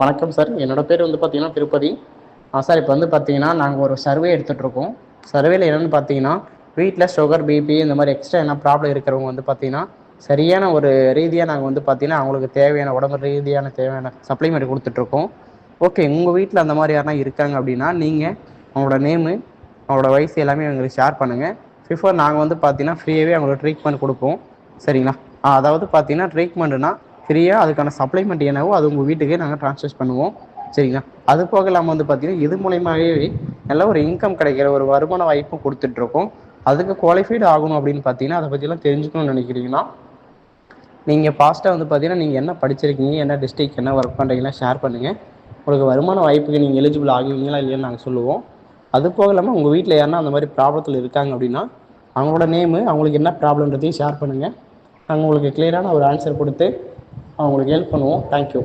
வணக்கம் சார். என்னோட பேர் வந்து பார்த்தீங்கன்னா திருப்பதி. சார் இப்போ வந்து பார்த்தீங்கன்னா, நாங்க ஒரு சர்வே எடுத்துட்ருக்கோம். சர்வேல என்னன்னு பார்த்தீங்கன்னா, வீட்ல சுகர், பிபி இந்த மாரி எக்ஸ்ட்ரா என்ன ப்ராப்ளம் இருக்கிறவங்க வந்து பார்த்தீங்கன்னா, சரியான ஒரு ரீதியா நாங்க வந்து பார்த்தீங்கன்னா, அவங்களுக்கு தேவையான உடம்பு ரீதியான தேவையான சப்ளிமெண்ட் குடுத்துட்ருக்கோம். ஓகே. உங்க வீட்ல அந்த மாரி யாருனா இருக்காங்க அப்படின்னா, நீங்க அவங்களோட நேமு, அவங்களோட வயசு எல்லாமே எங்களுக்கு ஷேர் பண்ணுங்க. பிஃபோர் நாங்க வந்து பார்த்தீங்கன்னா, ஃப்ரீயாவே அவங்களுக்கு ட்ரீட்மெண்ட் குடுப்போம். சரிங்களா? அதாவது பார்த்தீங்கன்னா, ட்ரீட்மெண்ட்னா ஃப்ரீயா அதுக்கான சப்ளிமெண்ட் என்னவோ அது உங்க வீட்டுக்கே நாங்க ட்ரான்ஸ்ஃபர் பண்ணுவோம். சரிங்களா? அது போக இல்லாம வந்து பார்த்தீங்கன்னா, இது மூலியமாவே நல்ல ஒரு இன்கம் கிடைக்கிற ஒரு வருமான வாய்ப்பும் குடுத்துட்ருக்கோம். அதுக்கு குவாலிஃபைடு ஆகணும் அப்படின்னு பார்த்தீங்கன்னா, அத பத்திலாம் தெரிஞ்சுக்கணும்னு நினைக்கிறீங்கன்னா, நீங்க ஃபாஸ்ட்டா வந்து பார்த்தீங்கன்னா, நீங்க என்ன படிச்சிருக்கீங்க? என்ன டிஸ்ட்ரிக்ட் என்ன ஒர்க் பண்றீங்கலாம் ஷேர் பண்ணுங்க. உங்களுக்கு வருமான வாய்ப்புக்கு நீங்க எலிஜிபிள் ஆகுவீங்களா இல்லையான்னு நாங்க சொல்லுவோம். அது போக இல்லாம உங்க வீட்ல யாருனா அந்த மாரி ப்ராப்ளத்துல இருக்காங்க அப்படின்னா, அவங்களோட நேமு, அவங்களுக்கு என்ன ப்ராப்ளம்ன்றதையும் ஷேர் பண்ணுங்க. நாங்க உங்களுக்கு கிளியரான ஒரு ஆன்சர் குடுத்து அவங்களுக்கு ஹெல்ப் பண்ணுவோம். Thank you.